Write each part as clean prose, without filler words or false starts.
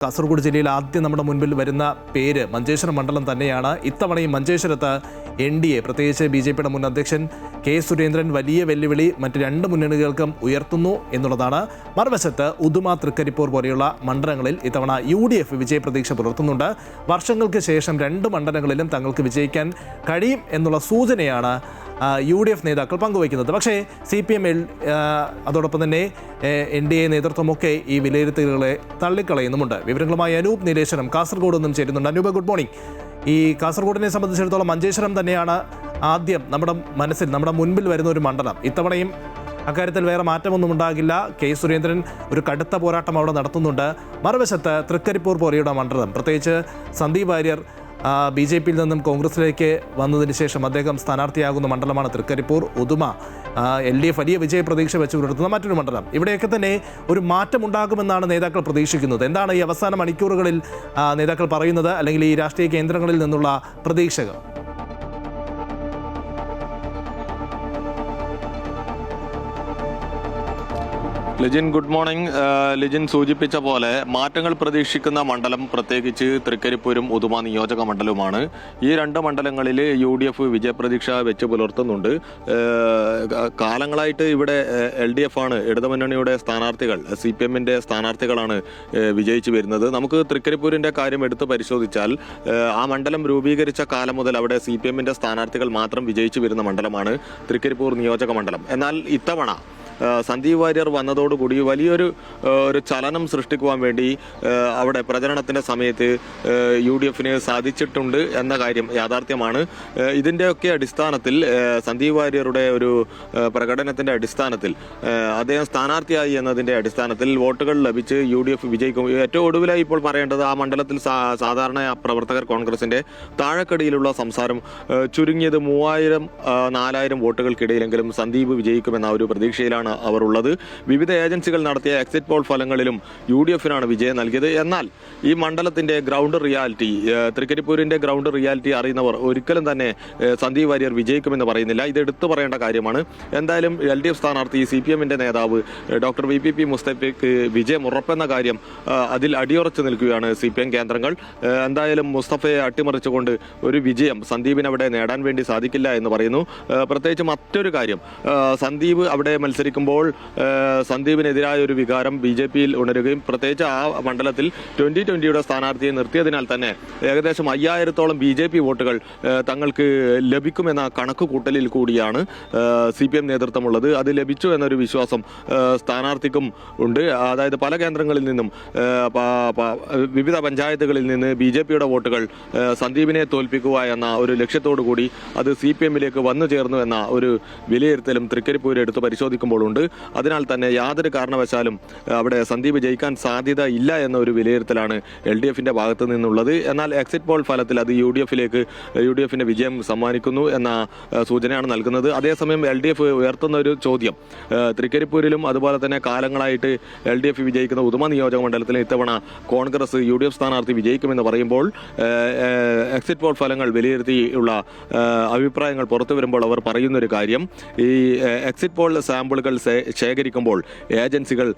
കാസർഗോഡ് ജില്ലയിൽ ആദ്യം നമ്മുടെ മുൻപിൽ വരുന്ന പേര് മഞ്ചേശ്വരം മണ്ഡലം തന്നെയാണ്. ഇത്തവണയും മഞ്ചേശ്വരത്ത് NDA പ്രത്യേകിച്ച് BJP മുൻ അധ്യക്ഷൻ K. സുരേന്ദ്രൻ വലിയ വെല്ലുവിളി മറ്റ് രണ്ട് മുന്നണികൾക്കും ഉയർത്തുന്നു എന്നുള്ളതാണ്. മറുവശത്ത് ഉദുമ, തൃക്കരിപ്പൂർ പോലെയുള്ള മണ്ഡലങ്ങളിൽ ഇത്തവണ UDF വിജയപ്രതീക്ഷ പുലർത്തുന്നുണ്ട്. വർഷങ്ങൾക്ക് ശേഷം രണ്ട് മണ്ഡലങ്ങളിലും തങ്ങൾക്ക് വിജയിക്കാൻ കഴിയും എന്നുള്ള സൂചനയാണ് UDF നേതാക്കൾ പങ്കുവയ്ക്കുന്നത്. പക്ഷേ CPM അതോടൊപ്പം തന്നെ NDA നേതൃത്വമൊക്കെ ഈ വിലയിരുത്തലുകളെ തള്ളിക്കളയുന്നുമുണ്ട്. വിവരങ്ങളുമായി അനൂപ് നീലേശ്വരം കാസർഗോഡ് നിന്നും ചേരുന്നുണ്ട്. Anoop, good morning. ഈ കാസർഗോഡിനെ സംബന്ധിച്ചിടത്തോളം മഞ്ചേശ്വരം തന്നെയാണ് ആദ്യം നമ്മുടെ മുൻപിൽ വരുന്ന ഒരു മണ്ഡലം. ഇത്തവണയും അക്കാര്യത്തിൽ വേറെ മാറ്റമൊന്നും ഉണ്ടാകില്ല. K. സുരേന്ദ്രൻ ഒരു കടുത്ത പോരാട്ടം അവിടെ നടത്തുന്നുണ്ട്. മറുവശത്ത് തൃക്കരിപ്പൂർ പോലെയുള്ള മണ്ഡലം, പ്രത്യേകിച്ച് സന്ദീപ് വാര്യർ BJP നിന്നും കോൺഗ്രസിലേക്ക് വന്നതിന് ശേഷം അദ്ദേഹം സ്ഥാനാർത്ഥിയാകുന്ന മണ്ഡലമാണ് തൃക്കരിപ്പൂർ. ഉദുമ LDF വലിയ വിജയ പ്രതീക്ഷ വെച്ച് പുലർത്തുന്ന മറ്റൊരു മണ്ഡലം. ഇവിടെയൊക്കെ തന്നെ ഒരു മാറ്റമുണ്ടാകുമെന്നാണ് നേതാക്കൾ പ്രതീക്ഷിക്കുന്നത്. എന്താണ് ഈ അവസാന മണിക്കൂറുകളിൽ നേതാക്കൾ പറയുന്നത്, അല്ലെങ്കിൽ ഈ രാഷ്ട്രീയ കേന്ദ്രങ്ങളിൽ നിന്നുള്ള പ്രതീക്ഷകൾ? Lijin, good morning. ലിജിൻ സൂചിപ്പിച്ച പോലെ മാറ്റങ്ങൾ പ്രതീക്ഷിക്കുന്ന മണ്ഡലം പ്രത്യേകിച്ച് തൃക്കരിപ്പൂരും ഉദുമ നിയോജക മണ്ഡലവുമാണ്. ഈ രണ്ട് മണ്ഡലങ്ങളിൽ UDF വിജയപ്രതീക്ഷ വെച്ച് പുലർത്തുന്നുണ്ട്. കാലങ്ങളായിട്ട് ഇവിടെ LDF ആണ്, ഇടതുമുന്നണിയുടെ സ്ഥാനാർത്ഥികൾ, CPM സ്ഥാനാർത്ഥികളാണ് വിജയിച്ചു വരുന്നത്. നമുക്ക് തൃക്കരിപ്പൂരിന്റെ കാര്യം എടുത്ത് പരിശോധിച്ചാൽ ആ മണ്ഡലം രൂപീകരിച്ച കാലം മുതൽ അവിടെ CPM സ്ഥാനാർത്ഥികൾ മാത്രം വിജയിച്ചു വരുന്ന മണ്ഡലമാണ് തൃക്കരിപ്പൂർ നിയോജക മണ്ഡലം. എന്നാൽ ഇത്തവണ സന്ദീപ് വാര്യർ വന്നതോടുകൂടി വലിയൊരു ചലനം സൃഷ്ടിക്കുവാൻ വേണ്ടി അവിടെ പ്രചരണത്തിന്റെ സമയത്ത് UDFന് സാധിച്ചിട്ടുണ്ട് എന്ന കാര്യം യാഥാർത്ഥ്യമാണ്. ഇതിൻ്റെയൊക്കെ അടിസ്ഥാനത്തിൽ സന്ദീപ് വാര്യരുടെ ഒരു പ്രകടനത്തിന്റെ അടിസ്ഥാനത്തിൽ അദ്ദേഹം സ്ഥാനാർത്ഥിയായി എന്നതിന്റെ അടിസ്ഥാനത്തിൽ വോട്ടുകൾ ലഭിച്ച് UDF വിജയിക്കും. ഏറ്റവും ഒടുവിലായി ഇപ്പോൾ പറയേണ്ടത് ആ മണ്ഡലത്തിൽ സാധാരണ പ്രവർത്തകർ കോൺഗ്രസിന്റെ താഴെക്കടിയിലുള്ള സംസാരം ചുരുങ്ങിയത് 3000-4000 വോട്ടുകൾക്കിടയിലെങ്കിലും സന്ദീപ് വിജയിക്കുമെന്ന ഒരു പ്രതീക്ഷയിലാണ് അവർ ഉള്ളത്. വിവിധ ഏജൻസികൾ നടത്തിയ എക്സിറ്റ് പോൾ ഫലങ്ങളിലും UDFനാണ് വിജയം നൽകിയത്. എന്നാൽ ഈ മണ്ഡലത്തിന്റെ ഗ്രൗണ്ട് റിയാലിറ്റി, തൃക്കരിപ്പൂരിന്റെ ഗ്രൗണ്ട് റിയാലിറ്റി അറിയുന്നവർ ഒരിക്കലും തന്നെ സന്ദീപ് വാര്യർ വിജയിക്കുമെന്ന് പറയുന്നില്ല. ഇത് എടുത്തു പറയേണ്ട കാര്യമാണ്. എന്തായാലും LDF സ്ഥാനാർത്ഥി CPM നേതാവ് ഡോക്ടർ VPP മുസ്തഫയ്ക്ക് വിജയം ഉറപ്പെന്ന കാര്യം അതിൽ അടിയുറച്ചു നിൽക്കുകയാണ് CPM കേന്ദ്രങ്ങൾ. എന്തായാലും മുസ്തഫയെ അട്ടിമറിച്ചുകൊണ്ട് ഒരു വിജയം സന്ദീപിന് അവിടെ നേടാൻ വേണ്ടി സാധിക്കില്ല എന്ന് പറയുന്നു. പ്രത്യേകിച്ച് മറ്റൊരു കാര്യം, സന്ദീപ് അവിടെ മത്സരിക്കുമ്പോൾ സന്ദീപിനെതിരായ ഒരു വികാരം BJPയിൽ ഉണരുകയും പ്രത്യേകിച്ച് ആ മണ്ഡലത്തിൽ 2020 സ്ഥാനാർത്ഥിയെ നിർത്തിയതിനാൽ തന്നെ ഏകദേശം 5000-ഓളം BJP വോട്ടുകൾ തങ്ങൾക്ക് ലഭിക്കുമെന്ന കണക്കുകൂട്ടലിൽ കൂടിയാണ് CPM നേതൃത്വമുള്ളത്. അത് ലഭിച്ചു എന്നൊരു വിശ്വാസം സ്ഥാനാർത്ഥിക്കും ഉണ്ട്. അതായത് പല കേന്ദ്രങ്ങളിൽ നിന്നും വിവിധ പഞ്ചായത്തുകളിൽ നിന്ന് BJPയുടെ വോട്ടുകൾ സന്ദീപിനെ തോൽപ്പിക്കുക എന്ന ഒരു ലക്ഷ്യത്തോടു കൂടി അത് CPMലേക്ക് വന്നു ചേർന്നു എന്ന ഒരു വിലയിരുത്തലും തൃക്കരിപ്പൂർ എടുത്ത് പരിശോധിക്കുമ്പോഴുണ്ട്. അതിനാൽ തന്നെ യാതൊരു കാരണവശാലും അവിടെ സന്ദീപ് ജയിക്കാൻ സാധ്യത ഇല്ല എന്ന ഒരു വിലയിരുത്തലാണ് LDFന്റെ ഭാഗത്തു നിന്നുള്ളത്. എന്നാൽ എക്സിറ്റ് പോൾ ഫലത്തിൽ അത് UDFന് വിജയം സമ്മാനിക്കുന്നു എന്ന സൂചനയാണ് നൽകുന്നത്. അതേസമയം LDF ഉയർത്തുന്ന ഒരു ചോദ്യം, തൃക്കരിപ്പൂരിലും അതുപോലെ തന്നെ കാലങ്ങളായിട്ട് LDF വിജയിക്കുന്ന ഉദുമ നിയോജക മണ്ഡലത്തിൽ ഇത്തവണ കോൺഗ്രസ് UDF സ്ഥാനാർത്ഥി വിജയിക്കുമെന്ന് പറയുമ്പോൾ എക്സിറ്റ് പോൾ ഫലങ്ങൾ വിലയിരുത്തിയുള്ള അഭിപ്രായങ്ങൾ പുറത്തു വരുമ്പോൾ അവർ പറയുന്നൊരു കാര്യം, ഈ എക്സിറ്റ് പോൾ സാമ്പിളുകൾ ശേഖരിക്കുമ്പോൾ ഏജൻസികൾ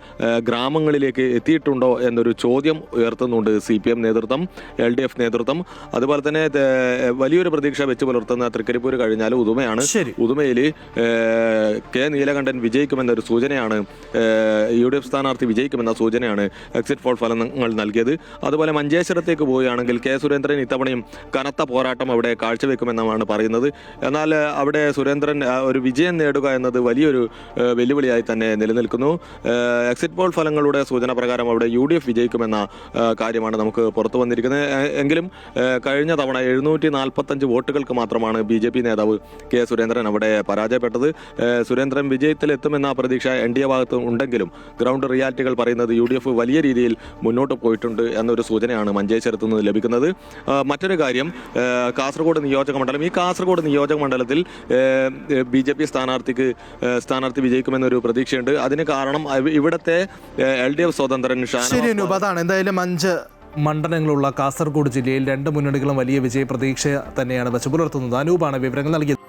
ഗ്രാമങ്ങളിലേക്ക് എത്തിയിട്ടുണ്ടോ എന്നൊരു ചോദ്യം ഉയർത്തുന്നുണ്ട് CPM നേതൃത്വം, LDF നേതൃത്വം. അതുപോലെ തന്നെ വലിയൊരു പ്രതീക്ഷ വെച്ച് പുലർത്തുന്ന തൃക്കരിപ്പൂർ കഴിഞ്ഞാൽ ഉദുമയാണ്. ഉദുമയിൽ K. നീലകണ്ഠൻ വിജയിക്കുമെന്നൊരു സൂചനയാണ്, UDF സ്ഥാനാർത്ഥി വിജയിക്കുമെന്ന സൂചനയാണ് എക്സിറ്റ് പോൾ ഫലങ്ങൾ നൽകിയത്. അതുപോലെ മഞ്ചേശ്വരത്തേക്ക് പോവുകയാണെങ്കിൽ K. സുരേന്ദ്രൻ ഇത്തവണയും കനത്ത പോരാട്ടം അവിടെ കാഴ്ചവെക്കുമെന്നാണ് പറയുന്നത്. എന്നാൽ അവിടെ സുരേന്ദ്രൻ ഒരു വിജയം നേടുക എന്നത് വലിയൊരു വെല്ലുവിളിയായി തന്നെ നിലനിൽക്കുന്നു. എക്സിറ്റ് പോൾ ഫലങ്ങളുടെ സൂചന പ്രകാരം അവിടെ UDF വിജയിക്കുമെന്ന കാര്യമാണ് നമുക്ക് പുറത്തു വന്നിരിക്കുന്നത്. എങ്കിലും കഴിഞ്ഞ തവണ 745 വോട്ടുകൾക്ക് മാത്രമാണ് BJP നേതാവ് K. സുരേന്ദ്രൻ അവിടെ പരാജയപ്പെട്ടത്. സുരേന്ദ്രൻ വിജയത്തിലെത്തുമെന്ന പ്രതീക്ഷ NDA ഭാഗത്ത് ഉണ്ടെങ്കിലും ഗ്രൗണ്ട് റിയാലിറ്റികൾ പറയുന്നത് UDF വലിയ രീതിയിൽ മുന്നോട്ട് പോയിട്ടുണ്ട് എന്നൊരു സൂചനയാണ് മഞ്ചേശ്വരത്തു നിന്ന് ലഭിക്കുന്നത്. മറ്റൊരു കാര്യം, കാസർഗോഡ് നിയോജക മണ്ഡലം. ഈ കാസർഗോഡ് നിയോജക മണ്ഡലത്തിൽ BJP സ്ഥാനാർത്ഥി വിജയിക്കുമെന്നൊരു പ്രതീക്ഷയുണ്ട്. അതിന് കാരണം ഇവിടുത്തെ LDF സ്വതന്ത്രൻ അതാണ്. എന്തായാലും 5 മണ്ഡലങ്ങളുള്ള കാസർഗോഡ് ജില്ലയിൽ രണ്ട് മുന്നണികളും വലിയ വിജയ പ്രതീക്ഷ തന്നെയാണ് വെച്ച് പുലർത്തുന്നത്. അനൂപാണ് വിവരങ്ങൾ നൽകിയത്.